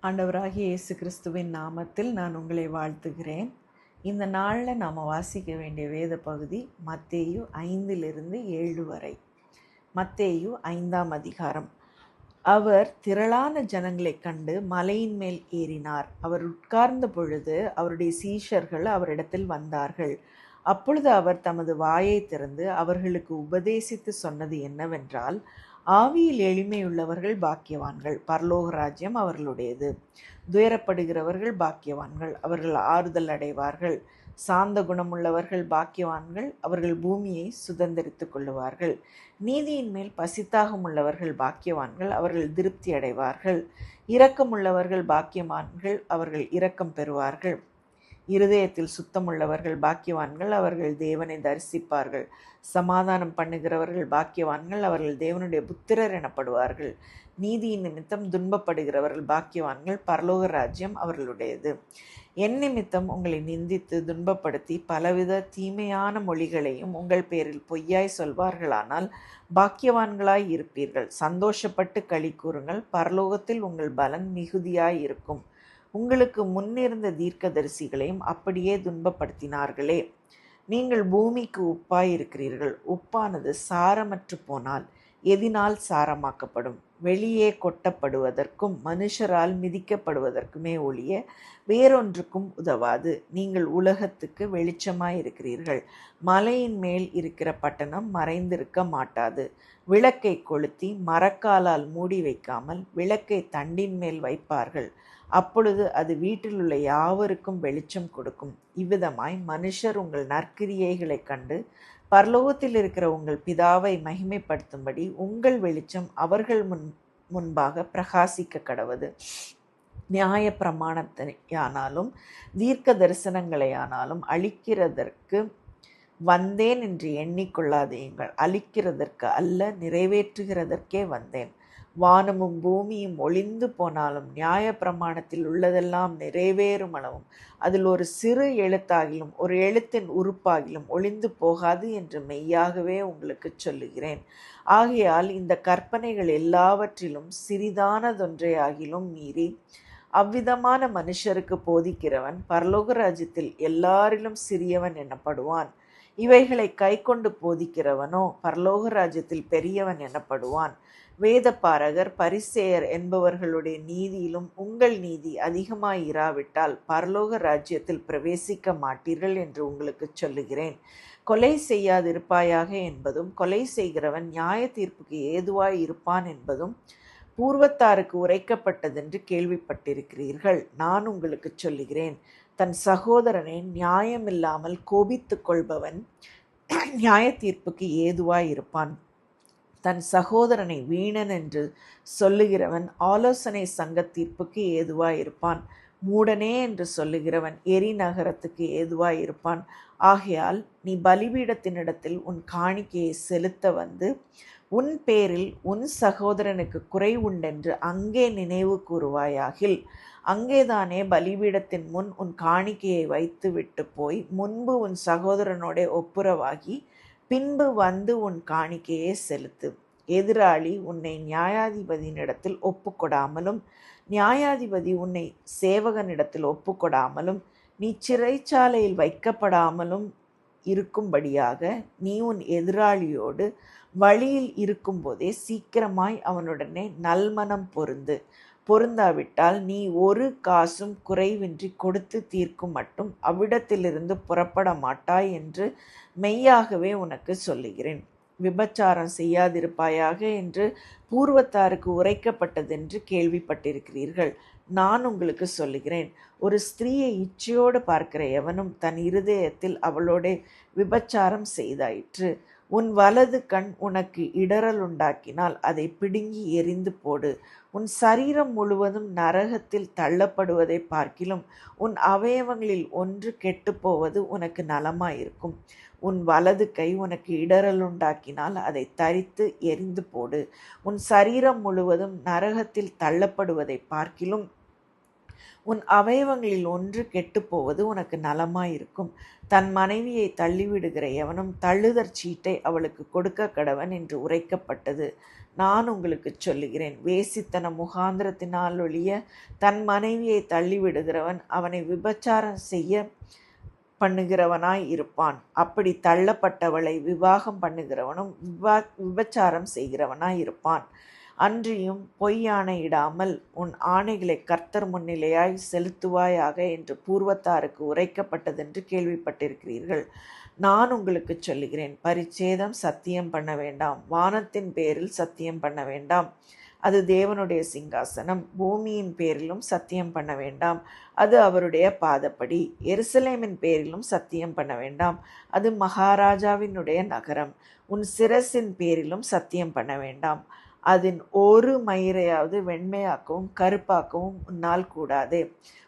ஆண்டவராகிய இயேசு கிறிஸ்துவின் நாமத்தில் நான் உங்களை வாழ்த்துகிறேன். இந்த நாளில் நாம் வாசிக்க வேண்டிய வேத பகுதி மத்தேயு 5-7 வரை. மத்தேயு 5ஆம் அதிகாரம். அவர் திரளான ஜனங்களைக் கண்டு மலையின் மேல் ஏறினார். அவர் உட்கார்ந்த பொழுது அவருடைய சீஷர்கள் அவரிடத்தில் வந்தார்கள். அப்பொழுது அவர் தமது வாயை திறந்து அவர்களுக்கு உபதேசித்து சொன்னது என்னவென்றால், ஆவியில் எளிமையுள்ளவர்கள் பாக்கியவான்கள், பரலோக ராஜ்யம் அவர்களுடையது. துயரப்படுகிறவர்கள் பாக்கியவான்கள், அவர்கள் ஆறுதல் அடைவார்கள். சாந்த குணமுள்ளவர்கள் பாக்கியவான்கள், அவர்கள் பூமியை சுதந்தரித்துக் கொள்ளுவார்கள். நீதியின் மேல் பசித்தாகம் உள்ளவர்கள் பாக்கியவான்கள், அவர்கள் திருப்தி அடைவார்கள். இரக்கமுள்ளவர்கள் பாக்கியவான்கள், அவர்கள் இரக்கம் பெறுவார்கள். இருதயத்தில் சுத்தமுள்ளவர்கள் பாக்கியவான்கள், அவர்கள் தேவனை தரிசிப்பார்கள். சமாதானம் பண்ணுகிறவர்கள் பாக்கியவான்கள், அவர்கள் தேவனுடைய புத்திரர் எனப்படுவார்கள். நீதியின் நிமித்தம் துன்பப்படுகிறவர்கள் பாக்கியவான்கள், பரலோக ராஜ்யம் அவர்களுடையது. என் நிமித்தம் உங்களை நிந்தித்து துன்பப்படுத்தி பலவித தீமையான மொழிகளையும் உங்கள் பேரில் பொய்யாய் சொல்வார்களானால் பாக்கியவான்களாய் இருப்பீர்கள். சந்தோஷப்பட்டு களி கூறுங்கள், பரலோகத்தில் உங்கள் பலன் மிகுதியாய் இருக்கும். உங்களுக்கு முன்னிருந்த தீர்க்கதரிசிகளையும் அப்படியே துன்பப்படுத்தினார்களே. நீங்கள் பூமிக்கு உப்பாய் இருக்கிறீர்கள். உப்பானது சாரமற்று போனால் எதினால் சாரமாக்கப்படும்? வெளியே கொட்டப்படுவதற்கும் மனுஷரால் மிதிக்கப்படுவதற்குமே ஒழிய வேறொன்றுக்கும் உதவாது. நீங்கள் உலகத்துக்கு வெளிச்சமாய் இருக்கிறீர்கள். மலையின் மேல் இருக்கிற பட்டணம் மறைந்திருக்க மாட்டாது. விளக்கை கொளுத்தி மரக்காலால் மூடி வைக்காமல் விளக்கை தண்டின் மேல் வைப்பார்கள். அப்பொழுது அது வீட்டில் உள்ள யாவருக்கும் வெளிச்சம் கொடுக்கும். இவ்விதமாய் மனுஷர் உங்கள் நற்கிரியைகளைக் கண்டு பரலோகத்தில் இருக்கிற உங்கள் பிதாவை மகிமைப்படுத்தும்படி உங்கள் வெளிச்சம் அவர்கள் முன்பாக பிரகாசிக்க கடவது. நியாய பிரமாணத்தையானாலும் தீர்க்க தரிசனங்களையானாலும் அழிக்கிறதற்கு வந்தேன் என்று எண்ணிக்கொள்ளாதேயுங்கள். அழிக்கிறதற்கு அல்ல, நிறைவேற்றுகிறதற்கே வந்தேன். வானமும் பூமியும் ஒளிந்து போனாலும் நியாய பிரமாணத்தில் உள்ளதெல்லாம் நிறைவேறும் அளவும் அதில் ஒரு சிறு எழுத்தாகிலும் ஒரு எழுத்தின் உறுப்பாகிலும் ஒளிந்து போகாது என்று மெய்யாகவே உங்களுக்கு சொல்லுகிறேன். ஆகையால் இந்த கற்பனைகள் எல்லாவற்றிலும் சிறிதானதொன்றையாகிலும் மீறி அவ்விதமான மனுஷருக்கு போதிக்கிறவன் பரலோக ராஜ்யத்தில் எல்லாரிலும் சிறியவன் எனப்படுவான். இவைகளை கைக்கொண்டு போதிக்கிறவனோ பரலோக ராஜ்யத்தில் பெரியவன் எனப்படுவான். வேதபாரகர் பரிசேயர் என்பவர்களுடைய நீதியிலும் உங்கள் நீதி அதிகமாய் இராவிட்டால் பரலோக ராஜ்யத்தில் பிரவேசிக்க மாட்டீர்கள் என்று உங்களுக்கு சொல்லுகிறேன். கொலை செய்யாதிருப்பாயாக என்பதும் கொலை செய்கிறவன் நியாய தீர்ப்புக்கு ஏதுவாய் இருப்பான் என்பதும் பூர்வத்தாருக்கு உரைக்கப்பட்டதென்று கேள்விப்பட்டிருக்கிறீர்கள். நான் உங்களுக்கு சொல்லுகிறேன், தன் சகோதரனை நியாயமில்லாமல் கோபித்துக் கொள்பவன் நியாய தீர்ப்புக்கு ஏதுவாய் இருப்பான். தன் சகோதரனை வீணன் என்று சொல்லுகிறவன் ஆலோசனை சங்க தீர்ப்புக்கு ஏதுவாயிருப்பான். மூடனே என்று சொல்லுகிறவன் எரி நகரத்துக்கு ஏதுவாயிருப்பான். ஆகையால் நீ பலிபீடத்தினிடத்தில் உன் காணிக்கையை செலுத்த வந்து உன் பேரில் உன் சகோதரனுக்கு குறை உண்டென்று அங்கே நினைவு கூறுவாயாகில் அங்கேதானே பலிபீடத்தின் முன் உன் காணிக்கையை வைத்து விட்டு போய் முன்பு உன் சகோதரனோட ஒப்புரவாகி பின்பு வந்து உன் காணிக்கையை செலுத்து. எதிராளி உன்னை நியாயாதிபதியினிடத்தில் ஒப்புக்கொடாமலும் நியாயாதிபதி உன்னை சேவகனிடத்தில் ஒப்புக்கொடாமலும் நீ சிறைச்சாலையில் வைக்கப்படாமலும் இருக்கும்படியாக நீ உன் எதிராளியோடு வழியில் இருக்கும்போதே சீக்கிரமாய் அவனுடனே நல்மனம் பொருந்தாவிட்டால் நீ ஒரு காசும் குறைவின்றி கொடுத்து தீர்க்கும் மட்டும் அவ்விடத்திலிருந்து புறப்பட மாட்டாய் என்று மெய்யாகவே உனக்கு சொல்லுகிறேன். விபச்சாரம் செய்யாதிருப்பாயாக என்று பூர்வத்தாருக்கு உரைக்கப்பட்டதென்று கேள்விப்பட்டிருக்கிறீர்கள். நான் உங்களுக்கு சொல்லுகிறேன், ஒரு ஸ்திரீயை இச்சையோடு பார்க்கிற எவனும் தன் இருதயத்தில் அவளோட விபச்சாரம் செய்தாயிற்று. உன் வலது கண் உனக்கு இடறல் உண்டாக்கினால் அதை பிடுங்கி எறிந்து போடு. உன் சரீரம் முழுவதும் நரகத்தில் தள்ளப்படுவதை பார்க்கிலும் உன் அவயவங்களில் ஒன்று கெட்டுப்போவது உனக்கு நலமாயிருக்கும். உன் வலது கை உனக்கு இடறல் உண்டாக்கினால் அதை தரித்து எறிந்து போடு. உன் சரீரம் முழுவதும் நரகத்தில் தள்ளப்படுவதை பார்க்கிலும் உன் அவயவங்களில் ஒன்று கெட்டுப்போவது உனக்கு நலமாயிருக்கும். தன் மனைவியை தள்ளிவிடுகிற எவனும் தள்ளுதற் சீட்டை அவளுக்கு கொடுக்க கடவன் என்று உரைக்கப்பட்டது. நான் உங்களுக்குச் சொல்லுகிறேன், வேசித்தன முகாந்திரத்தினாலொழிய தன் மனைவியை தள்ளிவிடுகிறவன் அவனை விபச்சாரம் செய்ய பண்ணுகிறவனாய் இருப்பான். அப்படி தள்ளப்பட்டவளை விவாகம் பண்ணுகிறவனும் விபச்சாரம் செய்கிறவனாய் இருப்பான். அன்றியும் பொய் ஆணையிடாமல் உன் ஆணைகளை கர்த்தர் முன்னிலையாய் செலுத்துவாயாக என்று பூர்வத்தாருக்கு உரைக்கப்பட்டதென்று கேள்விப்பட்டிருக்கிறீர்கள். நான் உங்களுக்கு சொல்லுகிறேன், பரிச்சேதம் சத்தியம் பண்ண வேண்டாம், வானத்தின் பேரில் சத்தியம் பண்ண வேண்டாம், அது தேவனுடைய சிங்காசனம், பூமியின் பேரிலும் சத்தியம் பண்ண வேண்டாம், அது அவருடைய பாதப்படி, எருசலேமின் பேரிலும் சத்தியம் பண்ண வேண்டாம், அது மகாராஜாவினுடைய நகரம், உன் சிரசின் பேரிலும் சத்தியம் பண்ண வேண்டாம், அதன் ஒரு மயிரையாவது வெண்மையாக்கவும் கருப்பாக்கவும் உன்னால் கூடாதே.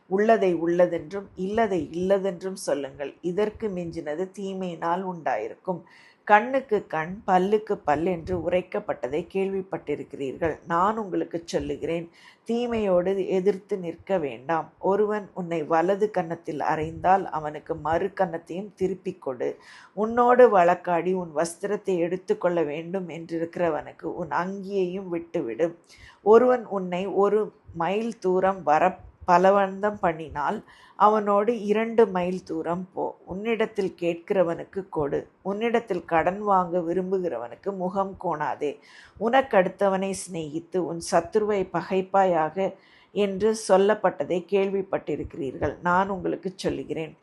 உள்ளதை உள்ளதென்றும் இல்லதை இல்லதென்றும் சொல்லுங்கள். இதற்கு மிஞ்சினது தீமையினால் உண்டாயிருக்கும். கண்ணுக்கு கண் பல்லுக்கு பல் என்று உரைக்கப்பட்டதை கேள்விப்பட்டிருக்கிறீர்கள். நான் உங்களுக்கு சொல்லுகிறேன், தீமையோடு எதிர்த்து நிற்க வேண்டாம். ஒருவன் உன்னை வலது கன்னத்தில் அறைந்தால் அவனுக்கு மறு கன்னத்தையும் திருப்பிக் கொடு. உன்னோடு வழக்காடி உன் வஸ்திரத்தை எடுத்துக்கொள்ள வேண்டும் என்றிருக்கிறவனுக்கு உன் அங்கியையும் விட்டுவிடு. ஒருவன் உன்னை 1 மைல் தூரம் வர பலவந்தம் பண்ணினால் அவனோடு 2 மைல் தூரம் போ. உன்னிடத்தில் கேட்கிறவனுக்கு கொடு. உன்னிடத்தில் கடன் வாங்க விரும்புகிறவனுக்கு முகம் கோணாதே. உனக்கடுத்தவனை சிநேகித்து உன் சத்துருவை பகைப்பாயாக என்று சொல்லப்பட்டதை கேள்விப்பட்டிருக்கிறீர்கள். நான் உங்களுக்கு சொல்லுகிறேன்,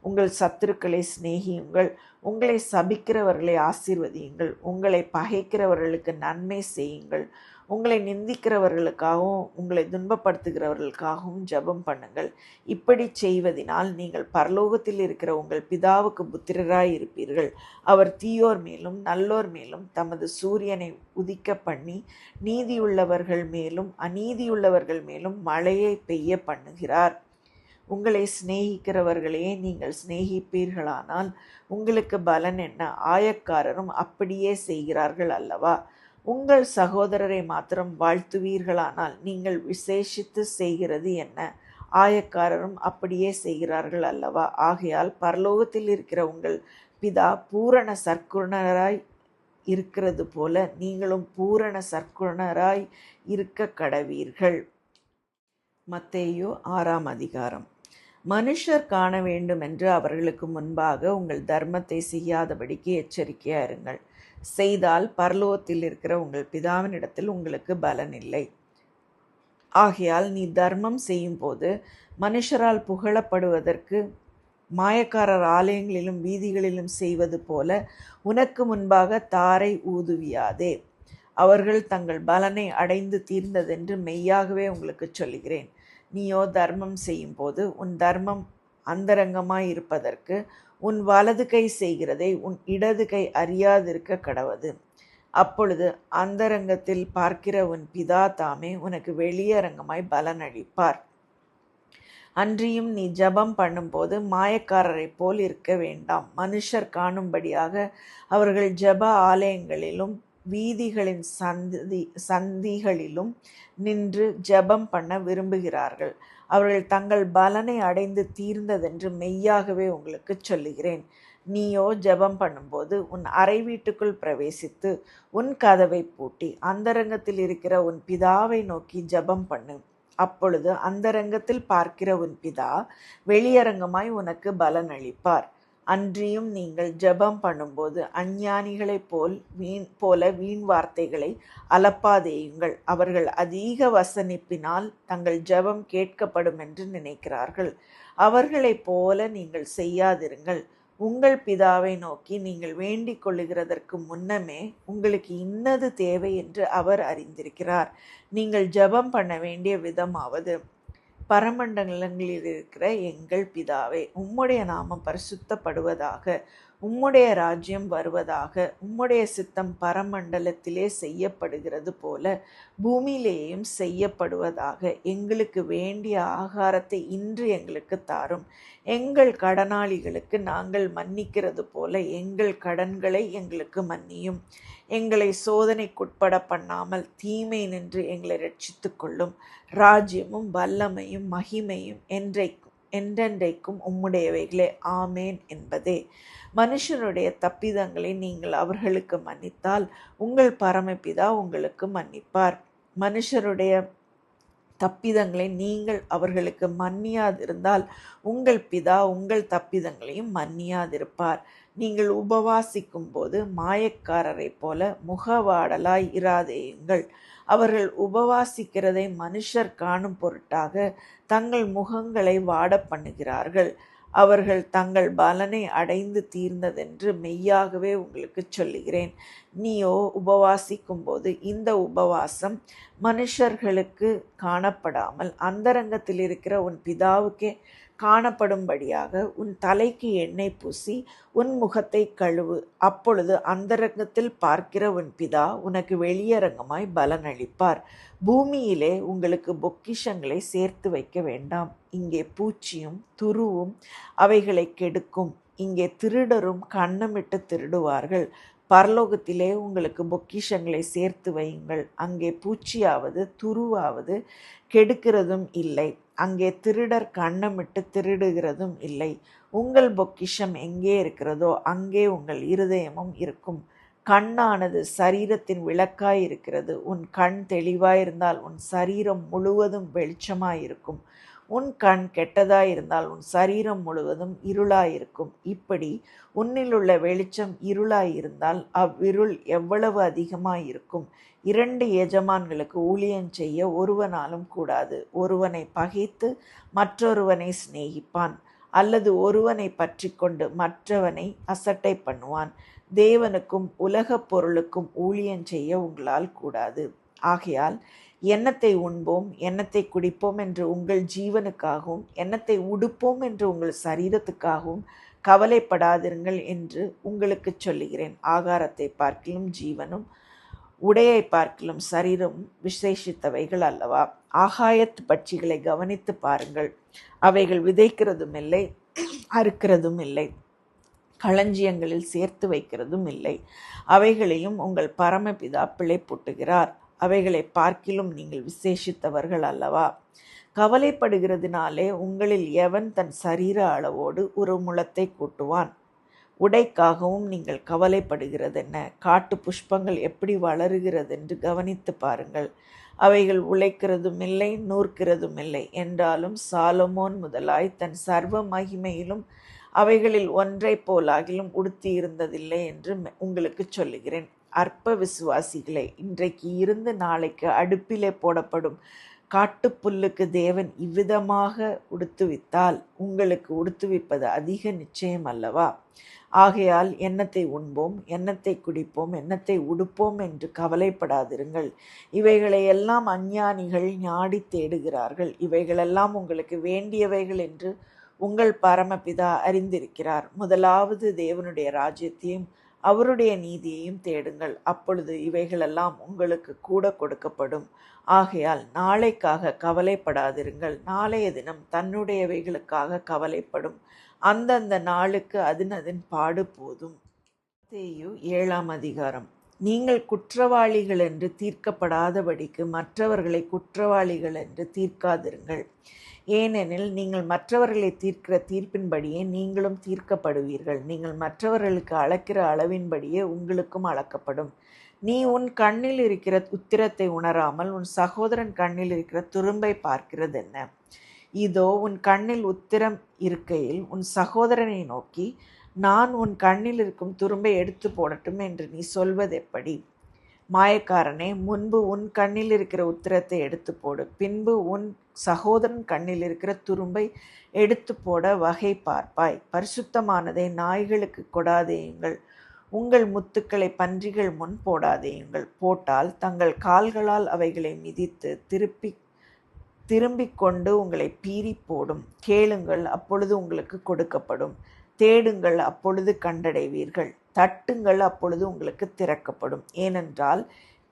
உங்கள் சத்துருக்களை சிநேகியுங்கள், உங்களை சபிக்கிறவர்களை ஆசீர்வதியுங்கள், உங்களை பகைக்கிறவர்களுக்கு நன்மை செய்யுங்கள், உங்களை நிந்திக்கிறவர்களுக்காகவும் உங்களை துன்பப்படுத்துகிறவர்களுக்காகவும் ஜெபம் பண்ணுங்கள். இப்படி செய்வதினால் நீங்கள் பரலோகத்தில் இருக்கிற உங்கள் பிதாவுக்கு புத்திரராய் இருப்பீர்கள். அவர் தீயோர் மேலும் நல்லோர் மேலும் தமது சூரியனை உதிக்க பண்ணி நீதியுள்ளவர்கள் மேலும் அநீதியுள்ளவர்கள் மேலும் மழையை பெய்ய பண்ணுகிறார். உங்களை சிநேகிக்கிறவர்களையே நீங்கள் சிநேகிப்பீர்களானால் உங்களுக்கு பலன் என்ன? ஆயக்காரரும் அப்படியே செய்கிறார்கள் அல்லவா? உங்கள் சகோதரரை மாத்திரம் வாழ்த்துவீர்களானால் நீங்கள் விசேஷித்து செய்கிறது என்ன? ஆயக்காரரும் அப்படியே செய்கிறார்கள் அல்லவா? ஆகையால் பரலோகத்தில் இருக்கிற உங்கள் பிதா பூரண சற்குணராய் இருக்கிறது போல நீங்களும் பூரண சற்குணராய் இருக்க கடவீர்கள். மத்தேயு 6ஆம் அதிகாரம். மனுஷர் காண வேண்டுமென்று அவர்களுக்கு முன்பாக உங்கள் தர்மத்தை செய்யாதபடிக்கு எச்சரிக்கையா இருங்கள். செய்தால் பரலோகத்தில் இருக்கிற உங்கள் பிதாவினிடத்தில் உங்களுக்கு பலன் இல்லை. ஆகையால் நீ தர்மம் செய்யும் போது மனுஷரால் புகழப்படுவதற்கு மாயக்காரர் ஆலயங்களிலும் வீதிகளிலும் செய்வது போல உனக்கு முன்பாக தாரை ஊதுவியாதே. அவர்கள் தங்கள் பலனை அடைந்து தீர்ந்ததென்று மெய்யாகவே உங்களுக்கு சொல்லுகிறேன். நீயோ தர்மம் செய்யும் போது உன் தர்மம் அந்தரங்கமாய் இருப்பதற்கு உன் வலது கை செய்கிறதை உன் இடது கை அறியாதிருக்க கடவது. அப்பொழுது அந்தரங்கத்தில் பார்க்கிற உன் பிதா தாமே உனக்கு வெளியரங்கமாய் பலன் அளிப்பார். அன்றியும் நீ ஜெபம் பண்ணும்போது மாயக்காரரைப் போல் இருக்க வேண்டாம். மனுஷர் காணும்படியாக அவர்கள் ஜெப ஆலயங்களிலும் வீதிகளின் சந்திகளிலும் நின்று ஜெபம் பண்ண விரும்புகிறார்கள். அவர்கள் தங்கள் பலனை அடைந்து தீர்ந்ததென்று மெய்யாகவே உங்களுக்கு சொல்லுகிறேன். நீயோ ஜெபம் பண்ணும்போது உன் அறை வீட்டுக்குள் பிரவேசித்து உன் கதவை பூட்டி அந்தரங்கத்தில் இருக்கிற உன் பிதாவை நோக்கி ஜெபம் பண்ணு. அப்பொழுது அந்தரங்கத்தில் பார்க்கிற உன் பிதா வெளியரங்கமாய் உனக்கு பலன் அளிப்பார். அன்றியும் நீங்கள் ஜெபம் பண்ணும்போது அஞ்ஞானிகளைப் போல வீண் வார்த்தைகளை அலப்பாதேயுங்கள். அவர்கள் அதிக வசனிப்பினால் தங்கள் ஜெபம் கேட்கப்படும் என்று நினைக்கிறார்கள். அவர்களைப் போல நீங்கள் செய்யாதிருங்கள். உங்கள் பிதாவை நோக்கி நீங்கள் வேண்டிக் கொள்ளுகிறதற்கு முன்னமே உங்களுக்கு இன்னது தேவை என்று அவர் அறிந்திருக்கிறார். நீங்கள் ஜெபம் பண்ண வேண்டிய விதமாவது, பரமண்டலங்களில் இருக்கிற எங்கள் பிதாவே, உம்முடைய நாமம் பரிசுத்தப்படுவதாக, உம்முடைய ராஜ்யம் வருவதாக. உம்முடைய சித்தம் பரமண்டலத்திலே செய்யப்படுகிறது போல பூமியிலேயும் செய்யப்படுவதாக. எங்களுக்கு வேண்டிய ஆகாரத்தை இன்று எங்களுக்கு தாரும். எங்கள் கடனாளிகளுக்கு நாங்கள் மன்னிக்கிறது போல எங்கள் கடன்களை எங்களுக்கு மன்னியும். எங்களை சோதனைக்குட்பட பண்ணாமல் தீமை நின்று எங்களை ரட்சித்துக் கொள்ளும். ராஜ்யமும் வல்லமையும் மகிமையும் என்றென்றைக்கும் உம்முடையவைகளே, ஆமேன் என்பதே. மனுஷருடைய தப்பிதங்களை நீங்கள் அவர்களுக்கு மன்னித்தால் உங்கள் பரமபிதா உங்களுக்கு மன்னிப்பார். மனுஷருடைய தப்பிதங்களை நீங்கள் அவர்களுக்கு மன்னியாதிருந்தால் உங்கள் பிதா உங்கள் தப்பிதங்களையும் மன்னியாதிருப்பார். நீங்கள் உபவாசிக்கும் போது மாயக்காரரைப் போல முகவாடலாய் இராதேயுங்கள். அவர்கள் உபவாசிக்கிறதை மனுஷர் காணும் பொருட்டாக தங்கள் முகங்களை வாட பண்ணுகிறார்கள். அவர்கள் தங்கள் பலனை அடைந்து தீர்ந்ததென்று மெய்யாகவே உங்களுக்கு சொல்லுகிறேன். நீயோ உபவாசிக்கும் போது இந்த உபவாசம் மனுஷர்களுக்கு காணப்படாமல் அந்தரங்கத்தில் இருக்கிற உன் பிதாவுக்கே காணப்படும்படியாக உன் தலைக்கு எண்ணெய் பூசி உன் முகத்தை கழுவு. அப்பொழுது அந்தரங்கத்தில் பார்க்கிற உன் பிதா உனக்கு வெளியரங்கமாய் பலனளிப்பார். பூமியிலே உங்களுக்கு பொக்கிஷங்களை சேர்த்து வைக்க வேண்டாம். இங்கே பூச்சியும் துருவும் அவைகளை கெடுக்கும். இங்கே திருடரும் கன்னமிட்டு திருடுவார்கள். பரலோகத்திலே உங்களுக்கு பொக்கிஷங்களை சேர்த்து வையுங்கள். அங்கே பூச்சியாவது துருவாவது கெடுக்கிறதும் இல்லை. அங்கே திருடர் கன்னமிட்டு திருடுகிறதும் இல்லை. உங்கள் பொக்கிஷம் எங்கே இருக்கிறதோ அங்கே உங்கள் இருதயமும் இருக்கும். கண்ணானது சரீரத்தின் விளக்காய் இருக்கிறது. உன் கண் தெளிவாயிருந்தால் உன் சரீரம் முழுவதும் வெளிச்சமாயிருக்கும். உன் கண் கெட்டதாயிருந்தால் உன் சரீரம் முழுவதும் இருளாயிருக்கும். இப்படி உன்னிலுள்ள வெளிச்சம் இருளாயிருந்தால் அவ்விருள் எவ்வளவு அதிகமாயிருக்கும். 2 எஜமான்களுக்கு ஊழியம் செய்ய ஒருவனாலும் கூடாது. ஒருவனை பகைத்து மற்றொருவனை சிநேகிப்பான், அல்லது ஒருவனை பற்றி கொண்டு மற்றவனை அசட்டை பண்ணுவான். தேவனுக்கும் உலகப் பொருளுக்கும் ஊழியம் செய்ய உங்களால் கூடாது. ஆகையால் எண்ணத்தை உண்போம் எண்ணத்தை குடிப்போம் என்று உங்கள் ஜீவனுக்காகவும் எண்ணத்தை உடுப்போம் என்று உங்கள் சரீரத்துக்காகவும் கவலைப்படாதிருங்கள் என்று உங்களுக்கு சொல்லுகிறேன். ஆகாரத்தை பார்க்கிலும் ஜீவனும் உடையை பார்க்கிலும் சரீரம் விசேஷித்தவைகள் அல்லவா? ஆகாயத்து பட்சிகளை கவனித்து பாருங்கள். அவைகள் விதைக்கிறதும் இல்லை, அறுக்கிறதும் இல்லை, களஞ்சியங்களில் சேர்த்து வைக்கிறதும் இல்லை. அவைகளையும் உங்கள் பரமபிதா பிழைப்பூட்டுகிறார். அவைகளை பார்க்கிலும் நீங்கள் விசேஷித்தவர்கள் அல்லவா? கவலைப்படுகிறதுனாலே உங்களில் எவன் தன் சரீர அளவோடு ஒரு முழத்தை கூட்டுவான்? உடைக்காகவும் நீங்கள் கவலைப்படுகிறதென்ன? காட்டு புஷ்பங்கள் எப்படி வளருகிறதென்று கவனித்து பாருங்கள். அவைகள் உழைக்கிறதும் இல்லை, நூற்கிறதும் இல்லை. என்றாலும் சாலமோன் முதலாய் தன் சர்வ மகிமையிலும் அவைகளில் ஒன்றை போலாகிலும் உடுத்தி இருந்ததில்லை என்று உங்களுக்கு சொல்லுகிறேன். அற்ப விசுவாசிகளே, இன்றைக்கு இருந்து நாளைக்கு அடுப்பிலே போடப்படும் காட்டுப்புல்லுக்கு தேவன் இவ்விதமாக உடுத்துவித்தால் உங்களுக்கு உடுத்துவிப்பது அதிக நிச்சயம் அல்லவா? ஆகையால் எண்ணத்தை உண்போம் எண்ணத்தை குடிப்போம் எண்ணத்தை உடுப்போம் என்று கவலைப்படாதிருங்கள். இவைகளை எல்லாம் அஞ்ஞானிகள் நாடி தேடுகிறார்கள். இவைகளெல்லாம் உங்களுக்கு வேண்டியவைகள் என்று உங்கள் பரமபிதா அறிந்திருக்கிறார். முதலாவது தேவனுடைய ராஜ்யத்தையும் அவருடைய நீதியையும் தேடுங்கள். அப்பொழுது இவைகளெல்லாம் உங்களுக்கு கூட கொடுக்கப்படும். ஆகையால் நாளைக்காக கவலைப்படாதிருங்கள். நாளைய தினம் தன்னுடையவைகளுக்காக கவலைப்படும். அந்தந்த நாளுக்கு அதன் பாடு போதும். மத்தேயு 7ஆம் அதிகாரம். நீங்கள் குற்றவாளிகள் என்று தீர்க்கப்படாதபடிக்கு மற்றவர்களை குற்றவாளிகள் என்று தீர்க்காதிருங்கள். ஏனெனில் நீங்கள் மற்றவர்களை தீர்க்கிற தீர்ப்பின்படியே நீங்களும் தீர்க்கப்படுவீர்கள். நீங்கள் மற்றவர்களுக்கு அளக்கிற அளவின்படியே உங்களுக்கும் அளக்கப்படும். நீ உன் கண்ணில் இருக்கிற உத்திரத்தை உணராமல் உன் சகோதரன் கண்ணில் இருக்கிற துரும்பை பார்க்கிறதென்ன? இதோ உன் கண்ணில் உத்திரம் இருக்கையில் உன் சகோதரனை நோக்கி, நான் உன் கண்ணில் இருக்கும் துரும்பை எடுத்து போடட்டும் என்று நீ சொல்வதெப்படி? மாயக்காரனே, முன்பு உன் கண்ணில் இருக்கிற உத்திரத்தை எடுத்து போடு, பின்பு உன் சகோதரன் கண்ணில் இருக்கிற துரும்பை எடுத்து போட வகை பார்ப்பாய். பரிசுத்தமானதை நாய்களுக்கு கொடாதேயுங்கள், உங்கள் முத்துக்களை பன்றிகள் முன் போடாதேயுங்கள். போட்டால் தங்கள் கால்களால் அவைகளை மிதித்து திரும்பிக் கொண்டு உங்களை பீறி போடும். கேளுங்கள், அப்பொழுது உங்களுக்கு கொடுக்கப்படும். தேடுங்கள், அப்பொழுது கண்டடைவீர்கள். தட்டுங்கள், அப்பொழுது உங்களுக்கு திறக்கப்படும். ஏனென்றால்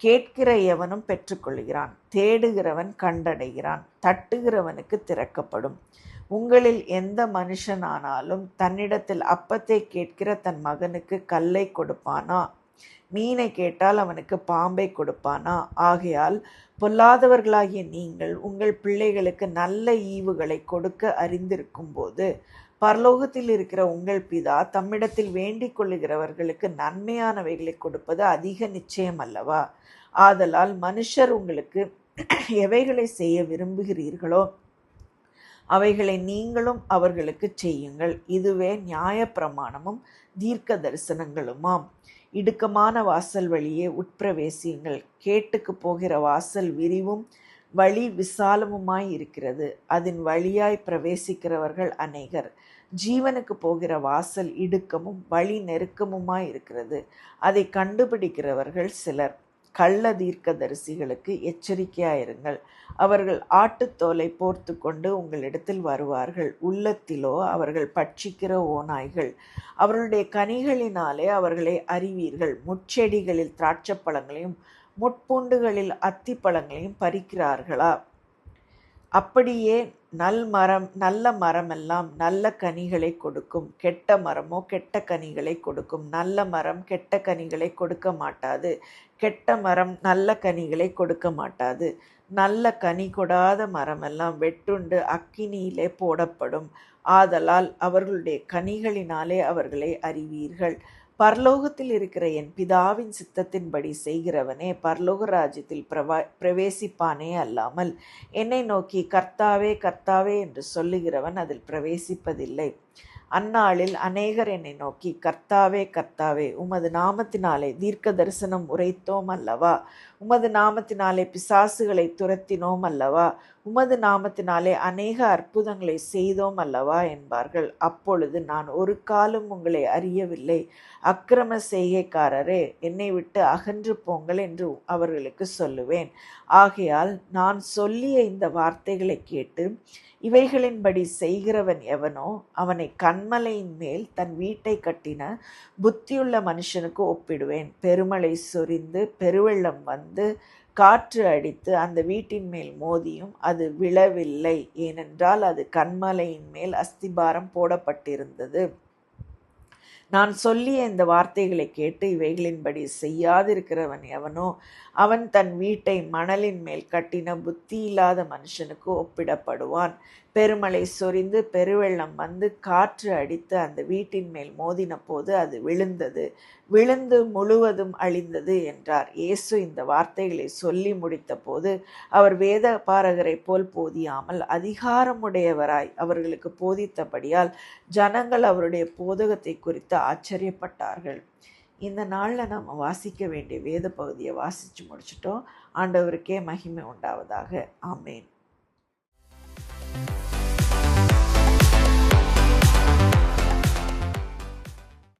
கேட்கிற எவனும் பெற்றுக்கொள்கிறான், தேடுகிறவன் கண்டடைகிறான், தட்டுகிறவனுக்கு திறக்கப்படும். உங்களில் எந்த மனுஷனானாலும் தன்னிடத்தில் அப்பத்தை கேட்கிற தன் மகனுக்கு கல்லை கொடுப்பானா? மீனை கேட்டால் அவனுக்கு பாம்பை கொடுப்பானா? ஆகையால் பொல்லாதவர்களாகிய நீங்கள் உங்கள் பிள்ளைகளுக்கு நல்ல ஈவுகளை கொடுக்க அறிந்திருக்கும் போது, பரலோகத்தில் இருக்கிற உங்கள் பிதா தம்மிடத்தில் வேண்டிக் கொள்ளுகிறவர்களுக்கு நன்மையானவைகளை கொடுப்பது அதிக நிச்சயம் அல்லவா? ஆதலால் மனுஷர் உங்களுக்கு எவைகளை செய்ய விரும்புகிறீர்களோ அவைகளை நீங்களும் அவர்களுக்கு செய்யுங்கள். இதுவே நியாயப்பிரமாணமும் தீர்க்க தரிசனங்களுமாம். இடுக்கமான வாசல் வழியே உட்பிரவேசியுங்கள். கேட்டுக்கு போகிற வாசல் விரிவும் வழி விசாலமுமாய் இருக்கிறது, அதன் வழியாய் பிரவேசிக்கிறவர்கள் அநேகர். ஜீவனுக்கு போகிற வாசல் இடுக்கமும் வழி நெருக்கமுமாய் இருக்கிறது, அதை கண்டுபிடிக்கிறவர்கள் சிலர். கள்ள தீர்க்கதரிசிகளுக்கு எச்சரிக்கையாயிருங்கள். அவர்கள் ஆட்டுத்தோலை போர்த்து கொண்டு உங்களிடத்தில் வருவார்கள், உள்ளத்திலோ அவர்கள் பட்சிக்கிற ஓநாய்கள். அவர்களுடைய கனிகளினாலே அவர்களை அறிவீர்கள். முட்செடிகளில் திராட்சைப்பழங்களையும் முட்பூண்டுகளில் அத்திப்பழங்களையும் பறிக்கிறார்களா? அப்படியே நல்ல மரமெல்லாம் நல்ல கனிகளை கொடுக்கும், கெட்ட மரமோ கெட்ட கனிகளை கொடுக்கும். நல்ல மரம் கெட்ட கனிகளை கொடுக்க மாட்டாது, கெட்ட மரம் நல்ல கனிகளை கொடுக்க மாட்டாது. நல்ல கனி கொடாத மரமெல்லாம் வெட்டுண்டு அக்கினியிலே போடப்படும். ஆதலால் அவர்களுடைய கனிகளினாலே அவர்களை அறிவீர்கள். பரலோகத்தில் இருக்கிற என் பிதாவின் சித்தத்தின்படி செய்கிறவனே பரலோக ராஜ்யத்தில் பிரவேசிப்பானே அல்லாமல், என்னை நோக்கி கர்த்தாவே கர்த்தாவே என்று சொல்லுகிறவன் அதில் பிரவேசிப்பதில்லை. அந்நாளில் அநேகர் என்னை நோக்கி, கர்த்தாவே கர்த்தாவே, உமது நாமத்தினாலே தீர்க்க தரிசனம் உரைத்தோம் அல்லவா? உமது நாமத்தினாலே பிசாசுகளை துரத்தினோம் அல்லவா? உமது நாமத்தினாலே அநேக அற்புதங்களை செய்தோம் அல்லவா என்பார்கள். அப்பொழுது நான் ஒரு காலம் உங்களை அறியவில்லை, அக்கிரம செய்கைக்காரரே, என்னை விட்டு அகன்று போங்கள் என்று அவர்களுக்கு சொல்லுவேன். ஆகையால் நான் சொல்லிய இந்த வார்த்தைகளை கேட்டு இவைகளின்படி செய்கிறவன் எவனோ அவனை கன்மலையின் மேல் தன் வீட்டை கட்டின புத்தியுள்ள மனுஷனுக்கு ஒப்பிடுவேன். பெருமழை சொரிந்து பெருவெள்ளம் வந்து காற்று அடித்து அந்த வீட்டின் மேல் மோதியும் அது விழவில்லை, ஏனென்றால் அது கன்மலையின் மேல் அஸ்திபாரம் போடப்பட்டிருந்தது. நான் சொல்லிய இந்த வார்த்தைகளை கேட்டு இவைகளின்படி செய்யாதிருக்கிறவன் எவனோ அவன் தன் வீட்டை மணலின் மேல் கட்டின புத்தியில்லாத மனுஷனுக்கு ஒப்பிடப்படுவான். பெருமழை சொரிந்து பெருவெள்ளம் வந்து காற்று அடித்து அந்த வீட்டின் மேல் மோதின போது அது விழுந்து முழுவதும் அழிந்தது என்றார். இயேசு இந்த வார்த்தைகளை சொல்லி முடித்த போது அவர் வேத பாரகரை போல் போதியாமல் அதிகாரமுடையவராய் அவர்களுக்கு போதித்தபடியால் ஜனங்கள் அவருடைய போதகத்தை குறித்து ஆச்சரியப்பட்டார்கள். இந்த நாளில் நம்ம வாசிக்க வேண்டிய வேத பகுதியை வாசித்து முடிச்சிட்டோம். ஆண்டவருக்கே மகிமை உண்டாவதாக. ஆமேன்.